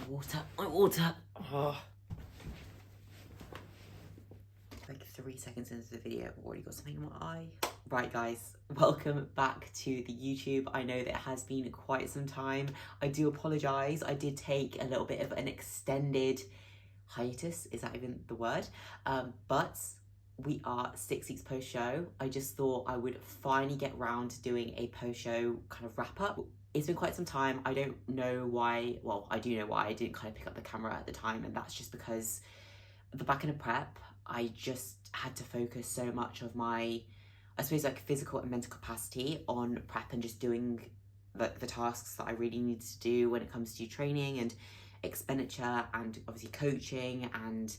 my water. Oh. Like 3 seconds into the video, I've already got something in my eye. Right guys, welcome back to the YouTube. I know that it has been quite some time. I do apologise. I did take a little bit of an extended hiatus, is that even the word? But we are 6 weeks post-show. I just thought I would finally get round to doing a post-show kind of wrap-up. It's been quite some time. I don't know why, well, I do know why I didn't kind of pick up the camera at the time, and that's just because at the back end of prep, I just had to focus so much of my, I suppose, like physical and mental capacity on prep and just doing the tasks that I really needed to do when it comes to training and expenditure and obviously coaching. And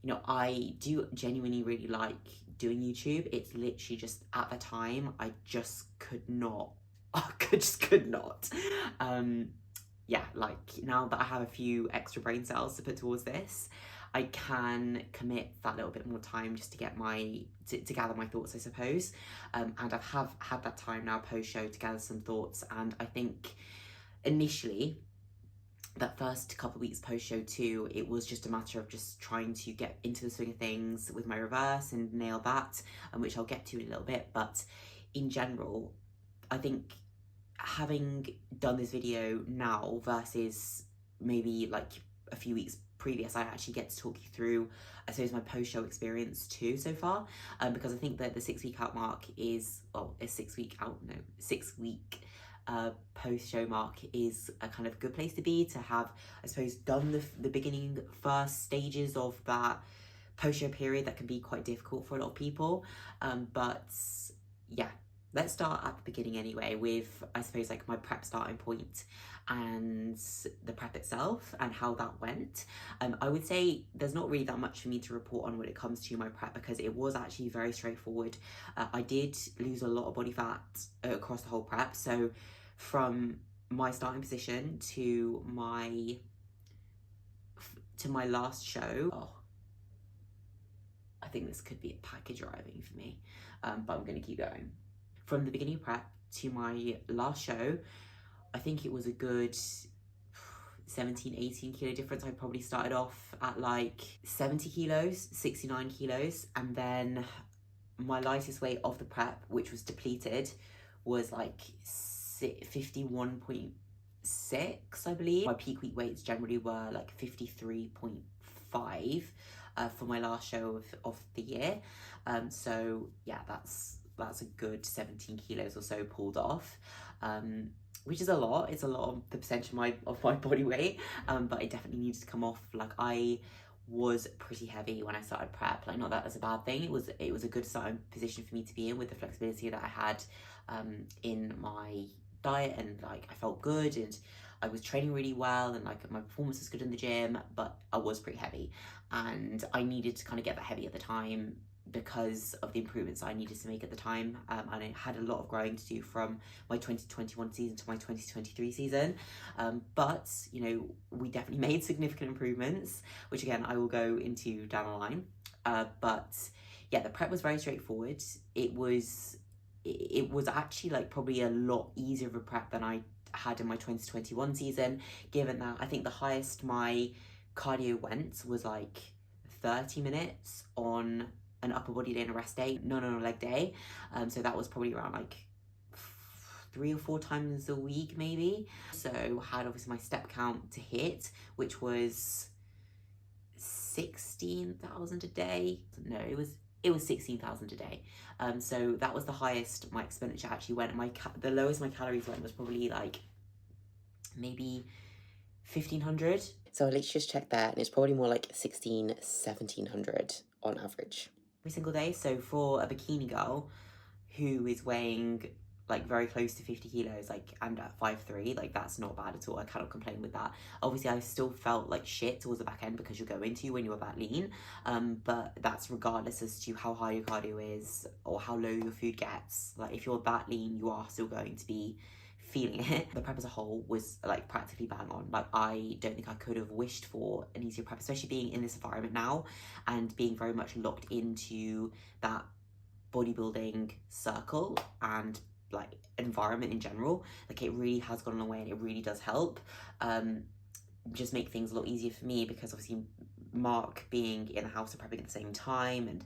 you know, I do genuinely really like doing YouTube. It's literally just at the time I just could not. I just could not. Yeah, like now that I have a few extra brain cells to put towards this, I can commit that little bit more time just to get to gather my thoughts, I suppose. And I have had that time now post-show to gather some thoughts. And I think initially, that first couple of weeks post-show too, it was just a matter of just trying to get into the swing of things with my reverse and nail that, which I'll get to in a little bit. But in general, I think having done this video now versus maybe like a few weeks previous, I actually get to talk you through, I suppose, my post-show experience too so far, because I think that the 6 week out mark is, well, a 6 week post-show mark is a kind of good place to be, to have, I suppose, done the beginning first stages of that post-show period that can be quite difficult for a lot of people. But yeah, let's start at the beginning anyway with, I suppose, like my prep starting point and the prep itself and how that went. I would say there's not really that much for me to report on when it comes to my prep, because it was actually very straightforward. I did lose a lot of body fat across the whole prep. So from my starting position to my last show, I think this could be a package arriving for me, but I'm going to keep going. From the beginning of prep to my last show, I think it was a good 17-18 kilo difference. I probably started off at like 70 kilos, 69 kilos, and then my lightest weight of the prep, which was depleted, was like 51.6, I believe. My peak week weights generally were like 53.5 for my last show of the year. So yeah, that's a good 17 kilos or so pulled off, which is a lot. It's a lot of the percentage of my body weight, but it definitely needs to come off. Like, I was pretty heavy when I started prep. Like, not that that's a bad thing. It was a good starting position for me to be in with the flexibility that I had in my diet, and like I felt good and I was training really well and like my performance was good in the gym, but I was pretty heavy and I needed to kind of get that heavy at the time because of the improvements I needed to make at the time, and I had a lot of growing to do from my 2021 season to my 2023 season, but you know, we definitely made significant improvements, which again I will go into down the line. But yeah, the prep was very straightforward. It was actually like probably a lot easier of a prep than I had in my 2021 season, given that I think the highest my cardio went was like 30 minutes on an upper body day and a rest day, none on a leg day. So that was probably around like 3 or 4 times a week maybe. So had obviously my step count to hit, which was 16,000 a day. No, it was 16,000 a day. So that was the highest my expenditure actually went. The lowest my calories went was probably like maybe 1,500. So let's just check that, and it's probably more like 1,700 on average every single day. So for a bikini girl who is weighing like very close to 50 kilos, like, and at 5'3", like that's not bad at all. I cannot complain with that. Obviously I still felt like shit towards the back end because you're going to when you're that lean, but that's regardless as to how high your cardio is or how low your food gets. Like, if you're that lean, you are still going to be feeling it. The prep as a whole was like practically bang on. Like, I don't think I could have wished for an easier prep, especially being in this environment now and being very much locked into that bodybuilding circle and like environment in general. Like, it really has gone a long way and it really does help. just make things a lot easier for me, because obviously Mark being in the house and prepping at the same time, and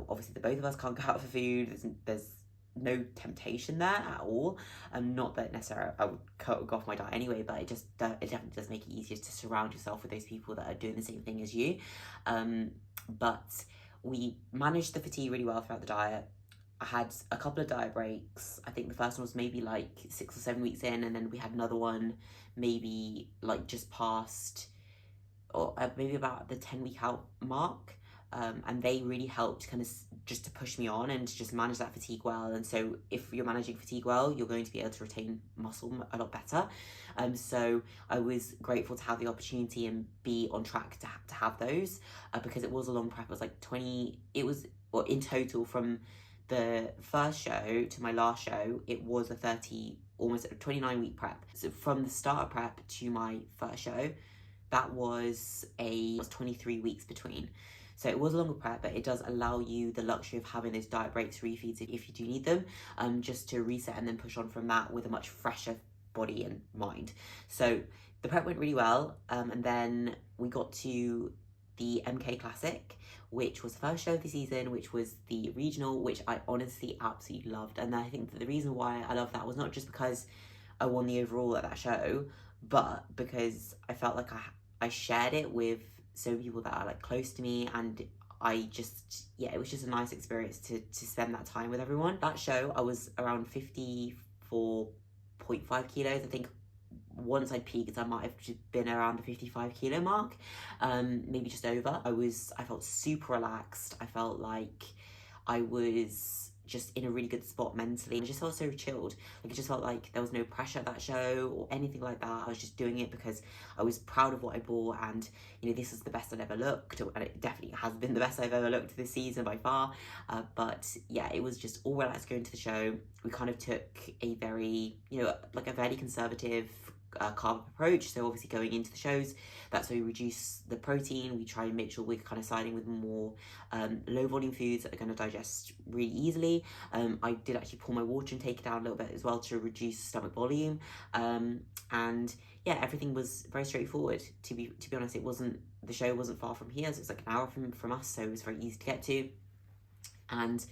obviously the both of us can't go out for food. There's no temptation there at all. Not that necessarily I would cut off my diet anyway, but it definitely does make it easier to surround yourself with those people that are doing the same thing as you. But we managed the fatigue really well throughout the diet. I had a couple of diet breaks. I think the first one was maybe like 6 or 7 weeks in, and then we had another one maybe like just past, or maybe about the 10-week out mark. And they really helped kind of just to push me on and just manage that fatigue well. And so if you're managing fatigue well, you're going to be able to retain muscle a lot better. So I was grateful to have the opportunity and be on track to have those, because it was a long prep. It was like well, in total, from the first show to my last show, it was almost a 29-week prep. So from the start of prep to my first show, that was 23 weeks between. So it was a longer prep, but it does allow you the luxury of having those diet breaks, refeeds if you do need them, just to reset and then push on from that with a much fresher body and mind. So the prep went really well, and then we got to the MK Classic, which was the first show of the season, which was the regional, which I honestly absolutely loved. And I think that the reason why I loved that was not just because I won the overall at that show, but because I felt like I shared it with so many people that are like close to me, and I just, yeah, it was just a nice experience to spend that time with everyone. That show, I was around 54.5 kilos. I think once I peaked, I might have been around the 55 kilo mark, maybe just over. I felt super relaxed. I felt like I was just in a really good spot mentally. I just felt so chilled. Like, it just felt like there was no pressure at that show or anything like that. I was just doing it because I was proud of what I bought, and this is the best I've ever looked, and it definitely has been the best I've ever looked this season by far. But yeah, it was just all relaxed going to the show. We kind of took a very, like a very conservative carb approach. So obviously going into the shows, that's where we reduce the protein. We try and make sure we're kind of siding with more low volume foods that are going to digest really easily. I did actually pull my water intake down a little bit as well to reduce stomach volume. And yeah, everything was very straightforward. To be honest, the show wasn't far from here, so it was like an hour from us, so it was very easy to get to, and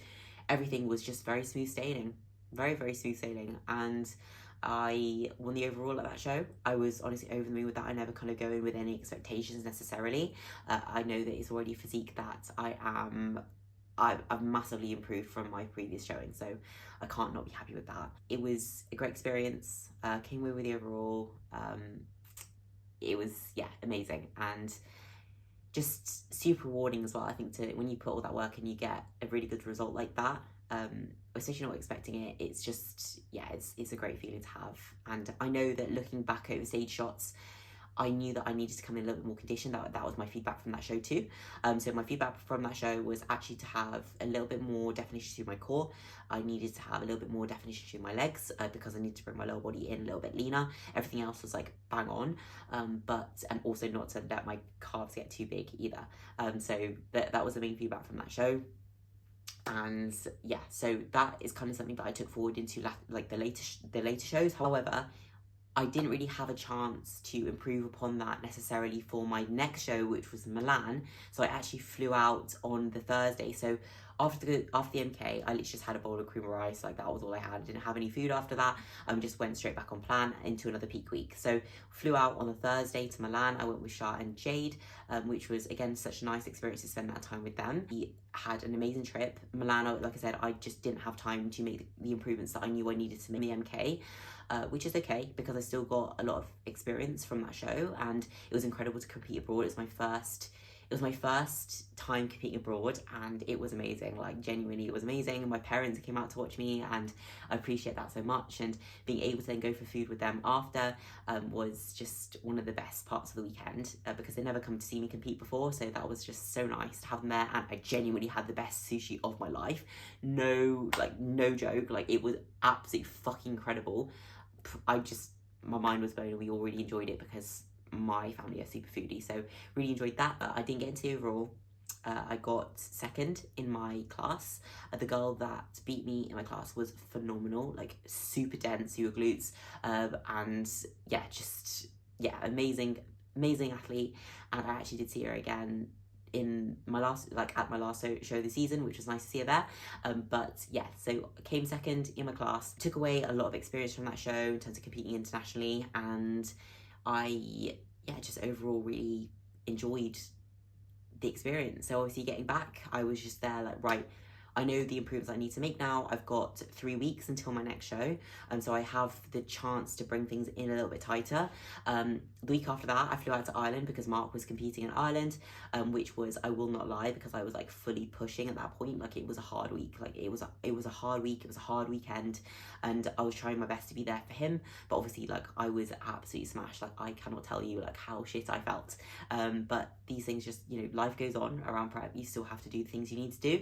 everything was just very smooth sailing, very, very smooth sailing. And I won the overall at that show. I was honestly over the moon with that. I never kind of go in with any expectations necessarily. I know that it's already physique that I've massively improved from my previous showing, so I can't not be happy with that. It was a great experience. Came away with the overall. It was, yeah, amazing, and just super rewarding as well. I think when you put all that work and you get a really good result like that, especially not expecting it, it's just, yeah, it's a great feeling to have. And I know that looking back over stage shots, I knew that I needed to come in a little bit more conditioned. That was my feedback from that show too. So my feedback from that show was actually to have a little bit more definition to my core. I needed to have a little bit more definition to my legs, because I needed to bring my lower body in a little bit leaner. Everything else was like bang on, and also not to let my calves get too big either. So that was the main feedback from that show. And yeah, so that is kind of something that I took forward into like the later shows. However, I didn't really have a chance to improve upon that necessarily for my next show, which was Milan. So I actually flew out on the Thursday. So after the MK, I literally just had a bowl of cream of rice. Like, that was all I had. I didn't have any food after that. Just went straight back on plan into another peak week. So flew out on the Thursday to Milan. I went with Shah and Jade, which was, again, such a nice experience to spend that time with them. We had an amazing trip. Milan, like I said, I just didn't have time to make the improvements that I knew I needed to make in the MK. Which is okay, because I still got a lot of experience from that show, and it was incredible to compete abroad. It was my first time competing abroad, and it was amazing. Like, genuinely, it was amazing. My parents came out to watch me, and I appreciate that so much. And being able to then go for food with them after was just one of the best parts of the weekend, because they never come to see me compete before, so that was just so nice to have them there. And I genuinely had the best sushi of my life. No joke. Like, it was absolutely fucking incredible. My mind was blown, and we all really enjoyed it because my family are super foodie, so really enjoyed that. I didn't get into the overall. I got second in my class. The girl that beat me in my class was phenomenal, like super dense, super glutes, and yeah, amazing amazing athlete, and I actually did see her again in my last, like at my last show of the season, which was nice to see her there. But yeah, so I came second in my class, took away a lot of experience from that show in terms of competing internationally, and I just overall really enjoyed the experience. So obviously getting back, I was just there like, right, I know the improvements I need to make now. I've got 3 weeks until my next show, and so I have the chance to bring things in a little bit tighter. The week after that, I flew out to Ireland because Mark was competing in Ireland, which was, I will not lie, because I was like fully pushing at that point. Like it was a hard week. Like it was a hard week. It was a hard weekend, and I was trying my best to be there for him. But obviously, like I was absolutely smashed. Like I cannot tell you like how shit I felt. But these things just, you know, life goes on around prep. You still have to do the things you need to do.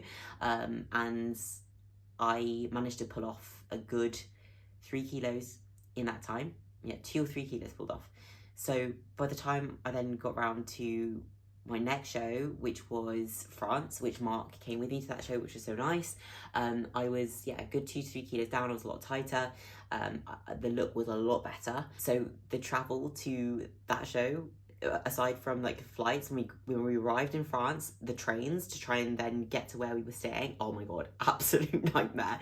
And I managed to pull off a good 3 kilos in that time. Yeah, 2 or 3 kilos pulled off. So by the time I then got round to my next show, which was France, which Mark came with me to that show, which was so nice. I was, a good 2 to 3 kilos down. I was a lot tighter. The look was a lot better. So the travel to that show, aside from like flights, when we arrived in France, the trains to try and then get to where we were staying, oh my god, absolute nightmare.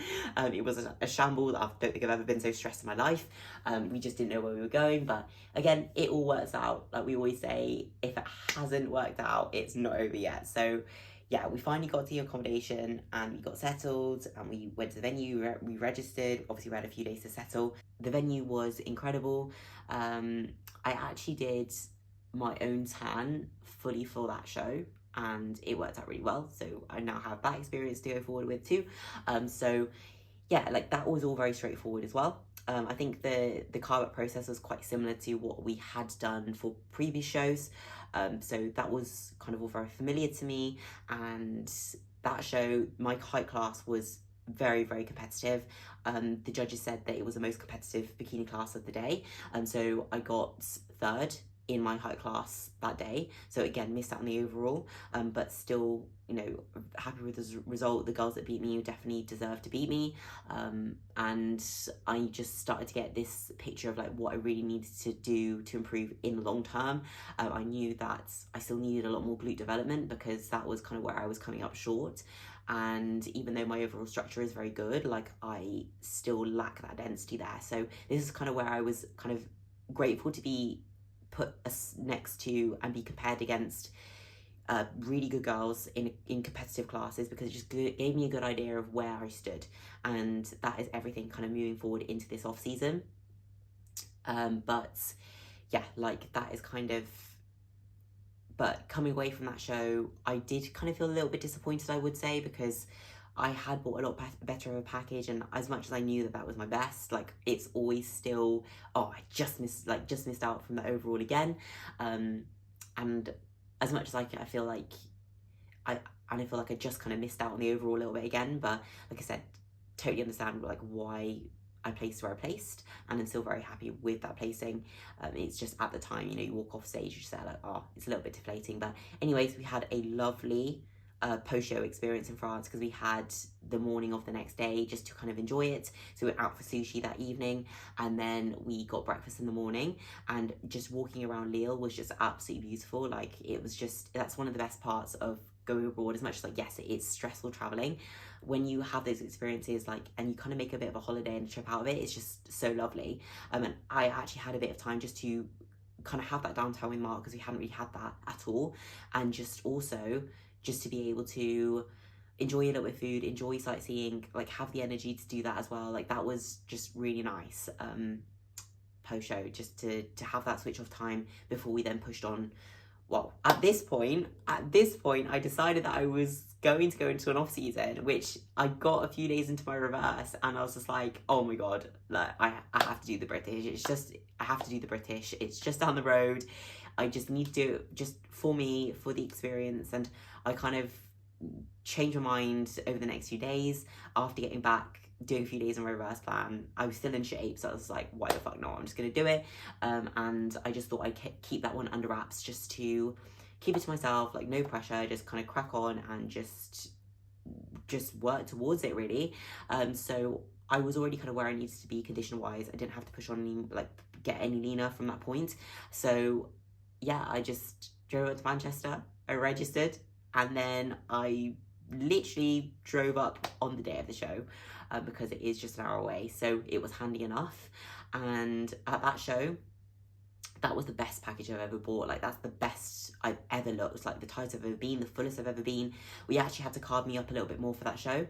It was a shambles. I don't think I've ever been so stressed in my life. We just didn't know where we were going, but again, it all works out. Like we always say, if it hasn't worked out, it's not over yet. So yeah, we finally got to the accommodation and we got settled and we went to the venue, we registered. Obviously we had a few days to settle. The venue was incredible. I actually did my own tan fully for that show and it worked out really well, so I now have that experience to go forward with too. So yeah, like that was all very straightforward as well. I think the carb up process was quite similar to what we had done for previous shows, so that was kind of all very familiar to me. And that show, my height class was very, very competitive. The judges said that it was the most competitive bikini class of the day, so I got 3rd in my height class that day, so again missed out on the overall, but still, you know, happy with the result. The girls that beat me definitely deserved to beat me, and I just started to get this picture of like what I really needed to do to improve in the long term. I knew that I still needed a lot more glute development because that was kind of where I was coming up short, and even though my overall structure is very good, like I still lack that density there. So this is kind of where I was kind of grateful to be put next to and be compared against really good girls in competitive classes, because it just gave me a good idea of where I stood, and that is everything kind of moving forward into this off season. But yeah, like that is kind of, but coming away from that show, I did kind of feel a little bit disappointed, I would say, because I had bought a lot better of a package, and as much as I knew that that was my best, like it's always still, oh, I just missed out from the overall again. And as much as I feel like I just kind of missed out on the overall a little bit again, but like I said, totally understand like why I placed where I placed, and I'm still very happy with that placing. It's just at the time, you know, you walk off stage, you just say like, oh, it's a little bit deflating. But anyways, we had a lovely post-show experience in France, because we had the morning of the next day just to kind of enjoy it. So we went out for sushi that evening, and then we got breakfast in the morning, and just walking around Lille was just absolutely beautiful. Like it was just, that's one of the best parts of going abroad. As much as like, yes, it's stressful traveling, when you have those experiences, like, and you kind of make a bit of a holiday and a trip out of it, it's just so lovely. And I actually had a bit of time just to kind of have that downtime with Mark, because we hadn't really had that at all, and just also just to be able to enjoy a little bit of food, enjoy sightseeing, like have the energy to do that as well. Like that was just really nice post-show, just to have that switch off time before we then pushed on. Well, at this point, I decided that I was going to go into an off season, which I got a few days into my reverse, and I was just like, oh my god, like I have to do the British. I have to do the British. It's just down the road. I just need to do it just for me, for the experience. And I kind of changed my mind over the next few days after getting back, doing a few days on my reverse plan. I was still in shape, so I was like, why the fuck not, I'm just gonna do it. And I just thought I'd keep that one under wraps, just to keep it to myself, like no pressure, just kind of crack on and just work towards it really. So I was already kind of where I needed to be condition wise. I didn't have to push on any, like get any leaner from that point. So yeah, I just drove up to Manchester, I registered, and then I literally drove up on the day of the show, because it is just an hour away, so it was handy enough. And at that show, that was the best package I've ever bought. Like, that's the best I've ever looked, like the tightest I've ever been, the fullest I've ever been. We actually had to carb me up a little bit more for that show,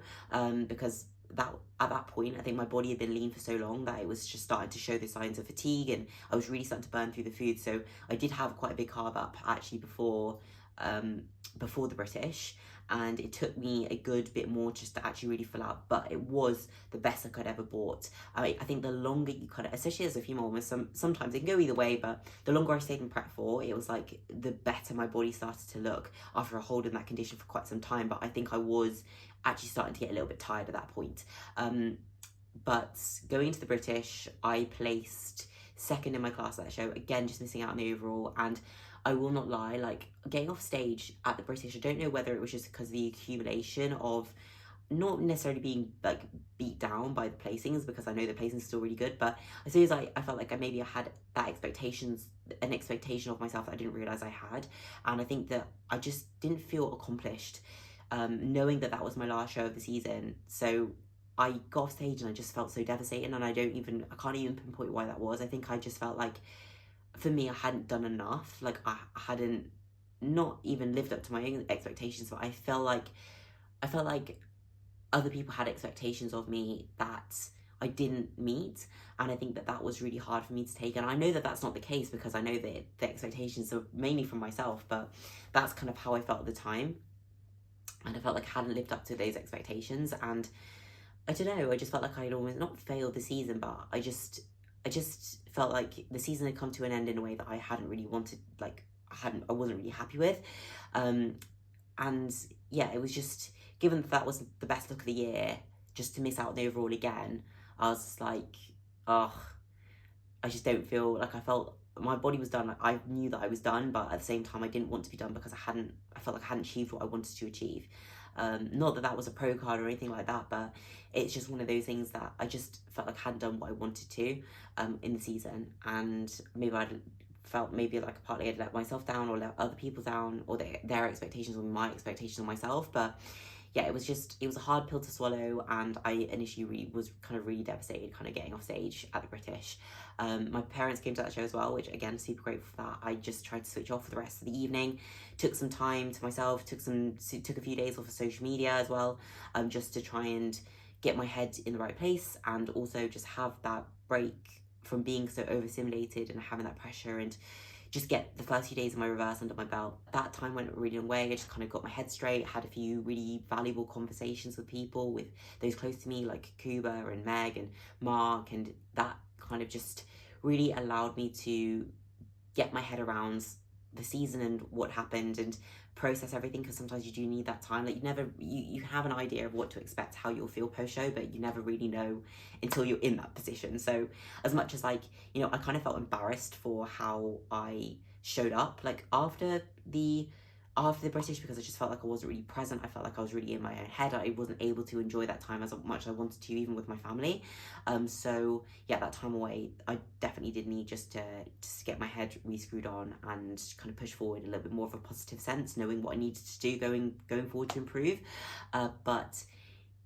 because that at that point I think my body had been lean for so long that it was just starting to show the signs of fatigue, and I was really starting to burn through the food. So I did have quite a big carb up actually before the British, and it took me a good bit more just to actually really fill out, but it was the best I could ever bought. I think the longer you kind of, especially as a female woman, sometimes it can go either way, but the longer I stayed in prep for, it was like the better my body started to look after holding that condition for quite some time. But I think I was actually starting to get a little bit tired at that point. But going to the British, I placed second in my class at that show, again just missing out on the overall. And I will not lie, like, getting off stage at the British, I don't know whether it was just because of the accumulation of not necessarily being like beat down by the placings, because I know the placings are still really good, but as soon as I felt like maybe I had an expectation of myself that I didn't realize I had. And I think that I just didn't feel accomplished, knowing that that was my last show of the season. So I got off stage and I just felt so devastated, and I can't even pinpoint why that was. I think I just felt like, for me, I hadn't done enough. Like, I hadn't not even lived up to my own expectations, but I felt like other people had expectations of me that I didn't meet. And I think that that was really hard for me to take. And I know that that's not the case, because I know that the expectations are mainly from myself, but that's kind of how I felt at the time. And I felt like I hadn't lived up to those expectations. And I don't know, I just felt like I'd almost not failed the season, but I just felt like the season had come to an end in a way that I hadn't really wanted, like, I wasn't really happy with. And yeah, it was just, given that was the best look of the year, just to miss out on the overall again, I was like, oh, I just don't feel like, I felt my body was done. Like, I knew that I was done, but at the same time I didn't want to be done, because I felt like I hadn't achieved what I wanted to achieve. Not that that was a pro card or anything like that, but it's just one of those things that I just felt like I hadn't done what I wanted to in the season. And maybe I felt maybe like partly I'd let myself down, or let other people down, or their expectations or my expectations on myself. But yeah, it was a hard pill to swallow, and I initially was kind of really devastated, kind of getting off stage at the British. My parents came to that show as well, which again, super grateful for that. I just tried to switch off for the rest of the evening, took some time to myself, took a few days off of social media as well, just to try and get my head in the right place, and also just have that break from being so overstimulated and having that pressure, and just get the first few days of my reverse under my belt. That time went a really long way. I just kind of got my head straight, had a few really valuable conversations with people, with those close to me, like Kuba and Meg and Mark, and that kind of just really allowed me to get my head around the season and what happened, and process everything, because sometimes you do need that time. Like, you have an idea of what to expect, how you'll feel post show, but you never really know until you're in that position. So as much as, like, you know, I kind of felt embarrassed for how I showed up, like, after the British, because I just felt like I wasn't really present. I felt like I was really in my own head. I wasn't able to enjoy that time as much as I wanted to, even with my family. So yeah, that time away, I definitely did need just to get my head re-screwed on, and kind of push forward a little bit more of a positive sense, knowing what I needed to do going forward to improve. But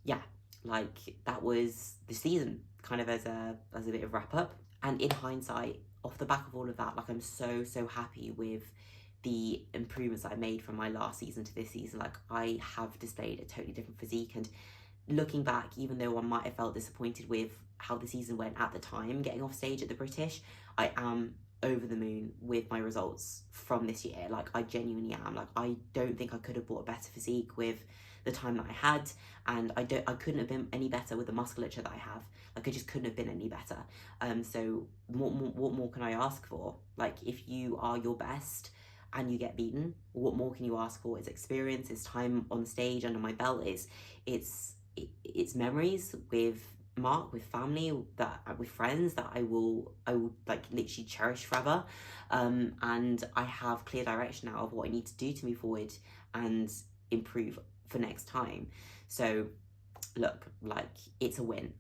yeah, like, that was the season, kind of as a bit of wrap up. And in hindsight, off the back of all of that, like, I'm so happy with the improvements that I made from my last season to this season. Like, I have displayed a totally different physique, and looking back, even though I might have felt disappointed with how the season went at the time, getting off stage at the British, I am over the moon with my results from this year. Like, I genuinely am. Like, I don't think I could have brought a better physique with the time that I had, and I couldn't have been any better with the musculature that I have. Like, I just couldn't have been any better. So what more can I ask for? Like, if you are your best and you get beaten, what more can you ask for? It's experience, it's time on stage under my belt, it's memories with Mark, with family, with friends that I will like literally cherish forever. And I have clear direction now of what I need to do to move forward and improve for next time. So look, like, it's a win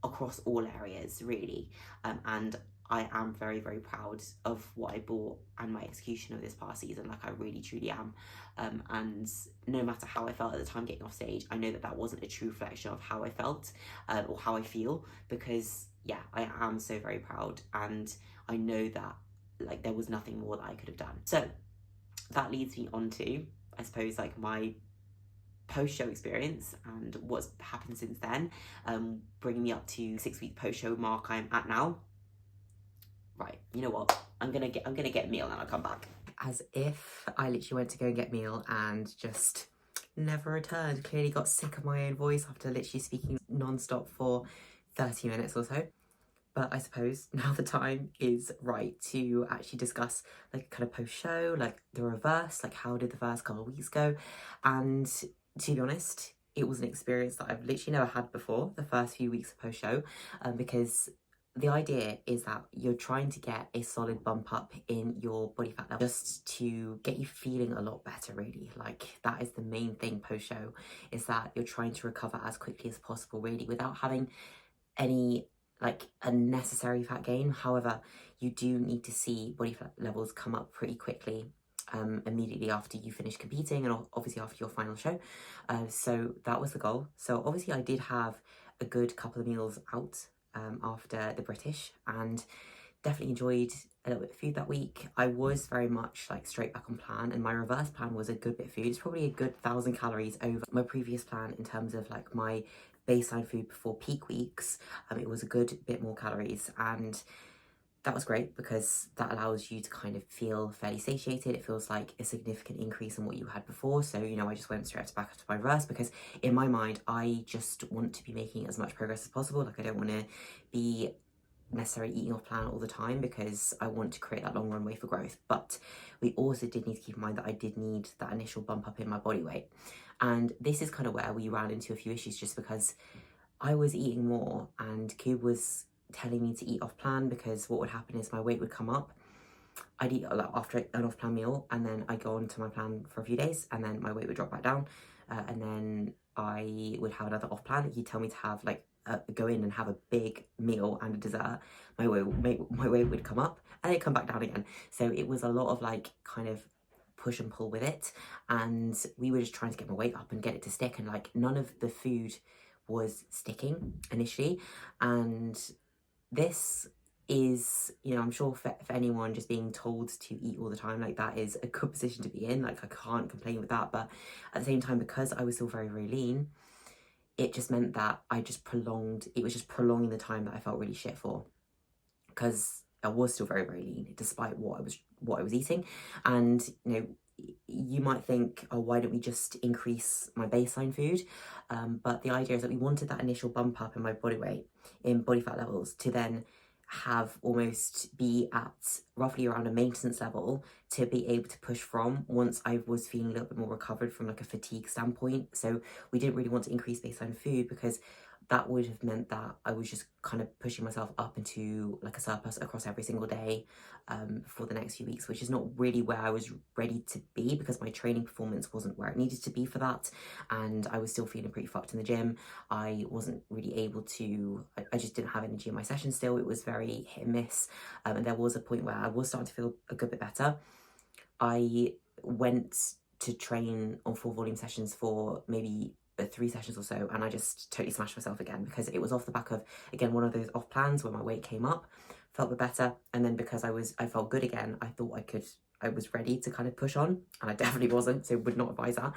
across all areas, really. And I am very, very proud of what I bought and my execution of this past season. Like, I really, truly am. And no matter how I felt at the time getting off stage, I know that that wasn't a true reflection of how I felt or how I feel, because, yeah, I am so very proud. And I know that, like, there was nothing more that I could have done. So that leads me on to, I suppose, like, my post-show experience and what's happened since then, bringing me up to 6-week post-show mark I'm at now. Right, you know what? I'm gonna get a meal and I'll come back. As if I literally went to go and get meal and just never returned. Clearly got sick of my own voice after literally speaking non-stop for 30 minutes or so. But I suppose now the time is right to actually discuss like kind of post-show, like the reverse, like how did the first couple of weeks go? And to be honest, it was an experience that I've literally never had before, the first few weeks of post-show, because the idea is that you're trying to get a solid bump up in your body fat level just to get you feeling a lot better, really. Like, that is the main thing post-show, is that you're trying to recover as quickly as possible, really, without having any like unnecessary fat gain. However, you do need to see body fat levels come up pretty quickly immediately after you finish competing and obviously after your final show. So that was the goal. So obviously I did have a good couple of meals out after the British, and definitely enjoyed a little bit of food that week. I was very much like straight back on plan, and my reverse plan was a good bit of food. It's probably a good 1,000 calories over my previous plan in terms of like my baseline food before peak weeks. It was a good bit more calories, and that was great because that allows you to kind of feel fairly satiated. It feels like a significant increase in what you had before. So, you know, I just went straight back to my reverse because in my mind, I just want to be making as much progress as possible. Like, I don't want to be necessarily eating off plan all the time because I want to create that long runway for growth. But we also did need to keep in mind that I did need that initial bump up in my body weight. And this is kind of where we ran into a few issues, just because I was eating more and Cube was telling me to eat off plan, because what would happen is my weight would come up. I'd eat after an off plan meal, and then I'd go on to my plan for a few days, and then my weight would drop back down, and then I would have another off plan. He'd tell me to have like go in and have a big meal and a dessert. My weight would come up and it'd come back down again. So it was a lot of like kind of push and pull with it, and we were just trying to get my weight up and get it to stick, and like none of the food was sticking initially. And this is, you know, I'm sure for anyone just being told to eat all the time, like, that is a good position to be in. Like, I can't complain with that. But at the same time, because I was still very, very lean, it just meant that it was just prolonging the time that I felt really shit for, because I was still very, very lean despite what I was eating. And, you know, you might think, oh, why don't we just increase my baseline food? But the idea is that we wanted that initial bump up in my body weight, in body fat levels, to then have almost be at roughly around a maintenance level to be able to push from once I was feeling a little bit more recovered from like a fatigue standpoint. So we didn't really want to increase baseline food, because that would have meant that I was just kind of pushing myself up into like a surplus across every single day for the next few weeks, which is not really where I was ready to be, because my training performance wasn't where it needed to be for that, and I was still feeling pretty fucked in the gym. I wasn't really able to, I just didn't have energy in my session still. It was very hit and miss, and there was a point where I was starting to feel a good bit better. I went to train on full volume sessions for maybe 3 sessions or so, and I just totally smashed myself again, because it was off the back of, again, one of those off plans where my weight came up, felt a bit better, and then because I felt good again, I thought I was ready to kind of push on, and I definitely wasn't, so would not advise that.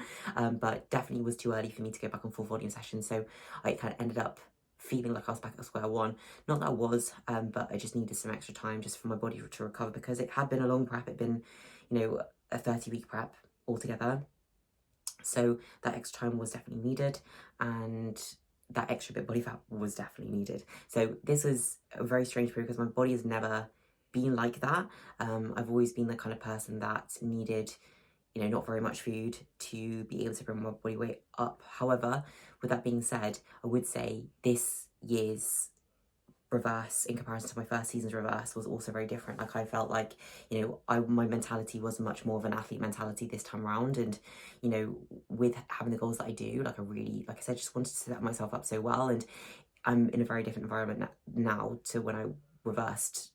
But definitely was too early for me to go back on full volume sessions, so I kind of ended up feeling like I was back at square one. Not that I was, but I just needed some extra time just for my body to recover, because it had been a long prep. It'd been, you know, a 30-week prep altogether. So that extra time was definitely needed, and that extra bit of body fat was definitely needed. So this was a very strange period, because my body has never been like that. I've always been the kind of person that needed, you know, not very much food to be able to bring my body weight up. However, with that being said, I would say this year's reverse in comparison to my first season's reverse was also very different. Like, I felt like, you know, my mentality was much more of an athlete mentality this time around, and, you know, with having the goals that I do, like, I really, like I said, just wanted to set myself up so well, and I'm in a very different environment now to when I reversed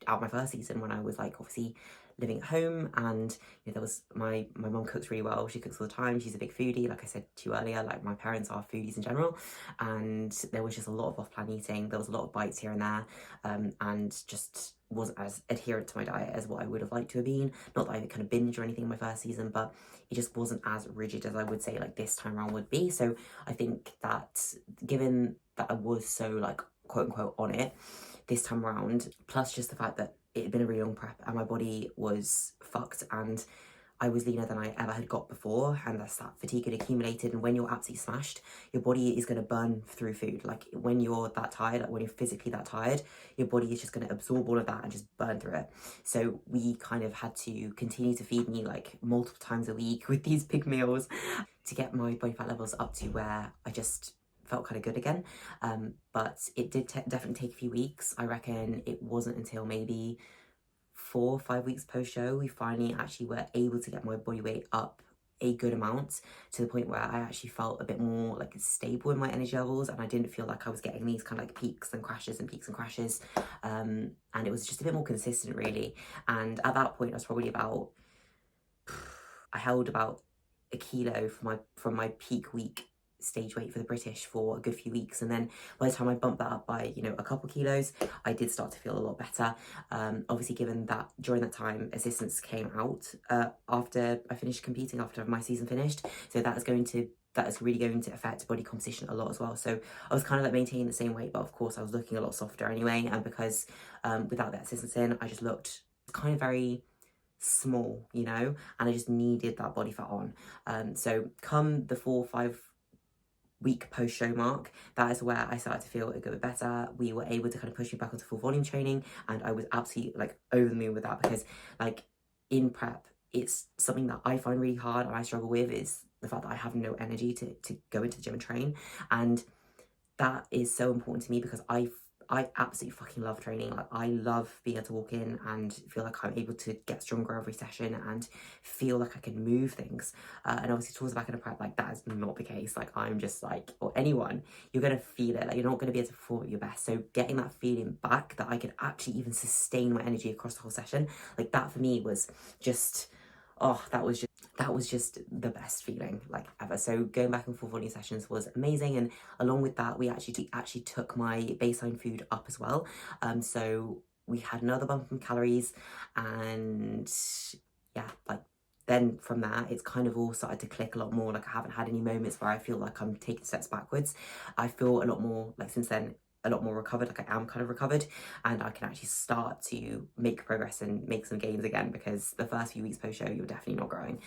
out my first season when I was like obviously living at home, and you know, there was my mum cooks really well. She cooks all the time. She's a big foodie, like I said to you earlier. Like my parents are foodies in general, and there was just a lot of off-plan eating. There was a lot of bites here and there, and just wasn't as adherent to my diet as what I would have liked to have been. Not that I kind of binged or anything in my first season, but it just wasn't as rigid as I would say like this time around would be. So I think that given that I was so like quote unquote on it this time around, plus just the fact that it had been a really long prep and my body was fucked and I was leaner than I ever had got before, and that's that fatigue had accumulated. And when you're absolutely smashed, your body is going to burn through food. Like when you're that tired, like when you're physically that tired, your body is just going to absorb all of that and just burn through it. So we kind of had to continue to feed me like multiple times a week with these big meals to get my body fat levels up to where I just felt kind of good again. But it did definitely take a few weeks. I reckon it wasn't until maybe 4 or 5 weeks post show we finally actually were able to get my body weight up a good amount, to the point where I actually felt a bit more like stable in my energy levels, and I didn't feel like I was getting these kind of like peaks and crashes and peaks and crashes, and it was just a bit more consistent really. And at that point I was probably about, I held about a kilo from my peak week stage weight for the British for a good few weeks, and then by the time I bumped that up by, you know, a couple kilos, I did start to feel a lot better. Obviously given that during that time assistance came out after I finished competing, after my season finished, so that is really going to affect body composition a lot as well. So I was kind of like maintaining the same weight, but of course I was looking a lot softer anyway, and because without that assistance in, I just looked kind of very small, you know, and I just needed that body fat on. So come the 4 or 5 week post show mark, that is where I started to feel a good bit better. We were able to kind of push me back onto full volume training, and I was absolutely like over the moon with that, because like in prep, it's something that I find really hard and I struggle with, is the fact that I have no energy to go into the gym and train. And that is so important to me because I absolutely fucking love training. Like I love being able to walk in and feel like I'm able to get stronger every session and feel like I can move things. And obviously towards the back end of prep, like that is not the case. Like I'm just like, or anyone, you're going to feel it. Like you're not going to be able to perform at your best. So getting that feeling back that I could actually even sustain my energy across the whole session, like that for me was just, oh, that was just the best feeling like ever. So going back and full volume sessions was amazing, and along with that we actually took my baseline food up as well. So we had another bump in calories, and yeah, like then from that it's kind of all started to click a lot more. Like I haven't had any moments where I feel like I'm taking steps backwards. I feel a lot more like since then a lot more recovered, like I am kind of recovered, and I can actually start to make progress and make some gains again, because the first few weeks post show you're definitely not growing.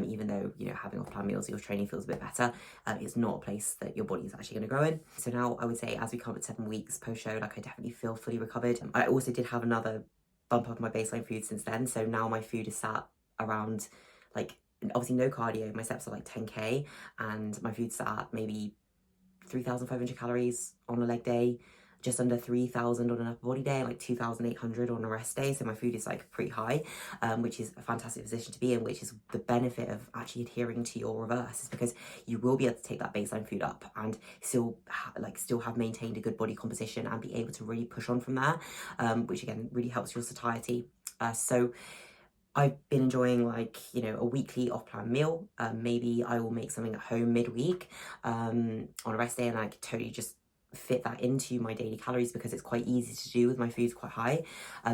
Even though, you know, having off plan meals, your training feels a bit better, it's not a place that your body is actually going to grow in. So now I would say as we come at 7 weeks post show, like I definitely feel fully recovered. I also did have another bump up my baseline food since then, so now my food is sat around, like obviously no cardio, my steps are like 10k, and my food's sat at maybe 3,500 calories on a leg day, just under 3,000 on an upper body day, and like 2,800 on a rest day. So my food is like pretty high, which is a fantastic position to be in, which is the benefit of actually adhering to your reverse, is because you will be able to take that baseline food up and still have maintained a good body composition and be able to really push on from there, which again really helps your satiety. So I've been enjoying, like, you know, a weekly off-plan meal. Maybe I will make something at home midweek on a rest day, and I could totally just fit that into my daily calories because it's quite easy to do with my food's quite high.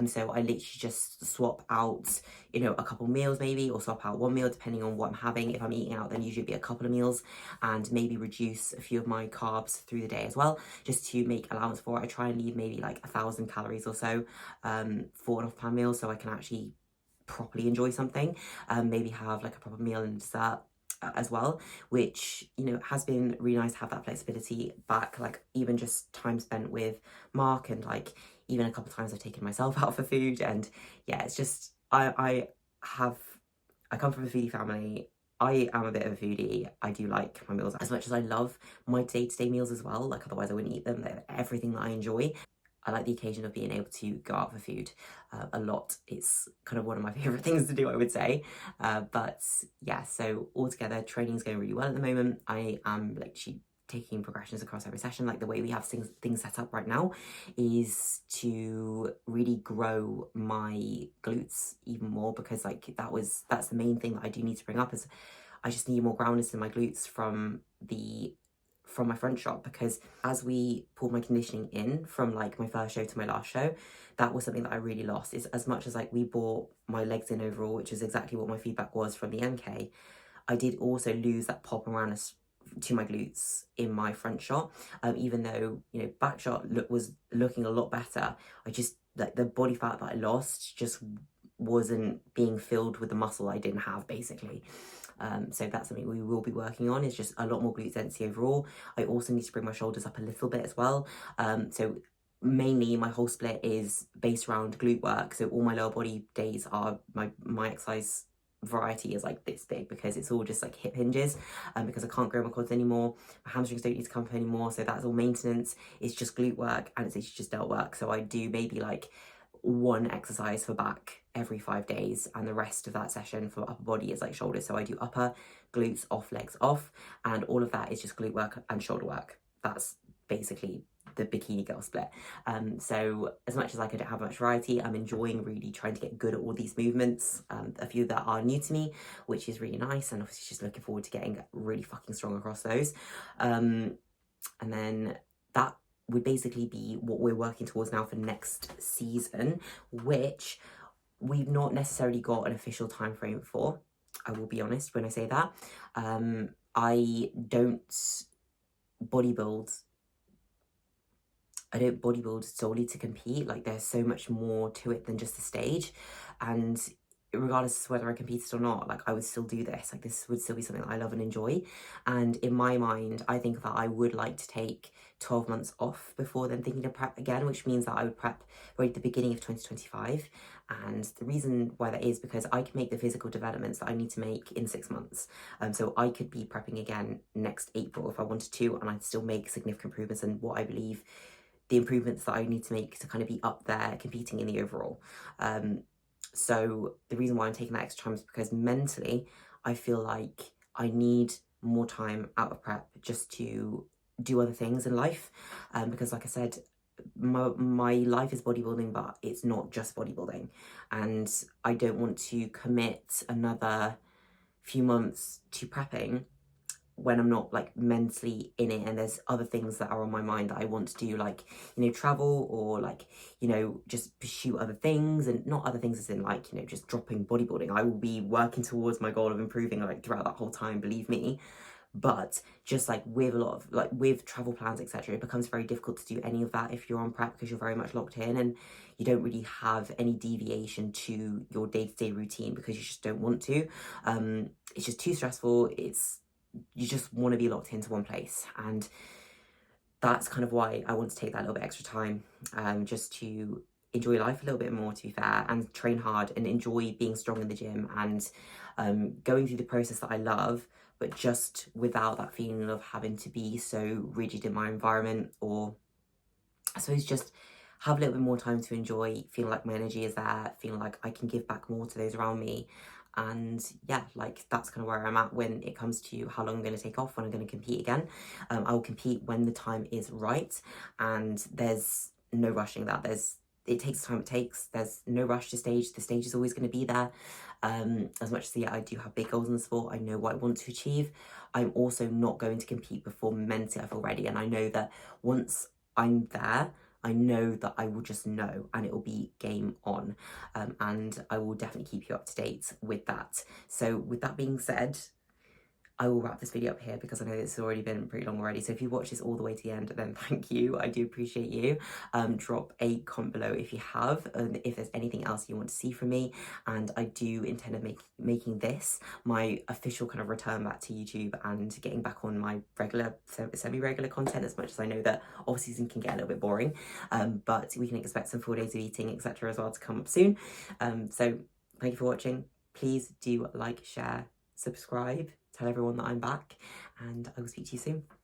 So I literally just swap out, you know, a couple meals maybe, or swap out one meal depending on what I'm having. If I'm eating out, then usually it'd be a couple of meals, and maybe reduce a few of my carbs through the day as well, just to make allowance for it. I try and leave maybe like 1,000 calories or so for an off-plan meal, so I can actually properly enjoy something, maybe have like a proper meal and dessert as well, which, you know, has been really nice to have that flexibility back. Like even just time spent with Mark, and like even a couple of times I've taken myself out for food, and yeah, it's just I come from a foodie family. I am a bit of a foodie. I do like my meals as much as I love my day-to-day meals as well. Like otherwise I wouldn't eat them. They're everything that I enjoy. I like the occasion of being able to go out for food a lot. It's kind of one of my favourite things to do, I would say. But yeah, so altogether, training's going really well at the moment. I am literally taking progressions across every session. Like the way we have things set up right now is to really grow my glutes even more, because like that's the main thing that I do need to bring up, is I just need more groundness in my glutes from my front shot, because as we pulled my conditioning in from like my first show to my last show, that was something that I really lost. Is as much as like we brought my legs in overall, which is exactly what my feedback was from the MK, I did also lose that pop and roundness to my glutes in my front shot. Even though, you know, back shot was looking a lot better, I just, like, the body fat that I lost just wasn't being filled with the muscle I didn't have, basically. So that's something we will be working on, is just a lot more glute density overall. I also need to bring my shoulders up a little bit as well. So mainly my whole split is based around glute work. So all my lower body days are my exercise variety is like this big, because it's all just like hip hinges, because I can't grow my quads anymore, my hamstrings don't need to come up anymore, so that's all maintenance. It's just glute work and it's just delt work. So I do maybe like one exercise for back every 5 days, and the rest of that session for upper body is like shoulders. So I do upper, glutes off, legs off, and all of that is just glute work and shoulder work. That's basically the bikini girl split. So as much as like I don't have much variety, I'm enjoying really trying to get good at all these movements, a few that are new to me, which is really nice, and obviously just looking forward to getting really fucking strong across those. And then that would basically be what we're working towards now for next season, which we've not necessarily got an official time frame for. I will be honest when I say that. I don't bodybuild solely to compete. Like, there's so much more to it than just the stage, and regardless of whether I competed or not, like, I would still do this. Like, this would still be something that I love and enjoy. And in my mind, I think that I would like to take 12 months off before then thinking to prep again, which means that I would prep right at the beginning of 2025. And the reason why that is because I can make the physical developments that I need to make in 6 months. So I could be prepping again next April if I wanted to, and I'd still make significant improvements in what I believe the improvements that I need to make to kind of be up there competing in the overall. So the reason why I'm taking that extra time is because mentally I feel like I need more time out of prep just to do other things in life, because like I said, my life is bodybuilding, but it's not just bodybuilding, and I don't want to commit another few months to prepping when I'm not like mentally in it, and there's other things that are on my mind that I want to do, like, you know, travel, or like, you know, just pursue other things, and not other things as in like, you know, just dropping bodybuilding. I will be working towards my goal of improving like throughout that whole time, believe me. But just like with a lot of like with travel plans, etc., it becomes very difficult to do any of that if you're on prep, because you're very much locked in and you don't really have any deviation to your day-to-day routine because you just don't want to. It's just too stressful. You just want to be locked into one place, and that's kind of why I want to take that little bit extra time, just to enjoy life a little bit more, to be fair, and train hard and enjoy being strong in the gym, and going through the process that I love, but just without that feeling of having to be so rigid in my environment, or I suppose just have a little bit more time to enjoy, feeling like my energy is there, feeling like I can give back more to those around me. And yeah, like that's kind of where I'm at when it comes to how long I'm going to take off when I'm going to compete again. I will compete when the time is right, and there's no rushing that. It takes the time it takes. There's no rush to stage. The stage is always going to be there. As much as, yeah, I do have big goals in the sport, I know what I want to achieve, I'm also not going to compete before mentally I feel ready. And I know that once I'm there, I know that I will just know, and it will be game on. And I will definitely keep you up to date with that. So with that being said, I will wrap this video up here because I know it's already been pretty long already. So if you watch this all the way to the end, then thank you. I do appreciate you. Drop a comment below if you have, and if there's anything else you want to see from me. And I do intend on making this my official kind of return back to YouTube and getting back on my regular, semi-regular content, as much as I know that off-season can get a little bit boring. But we can expect some 4 days of eating, etc. as well to come up soon. So thank you for watching. Please do like, share, subscribe, tell everyone that I'm back, and I will speak to you soon.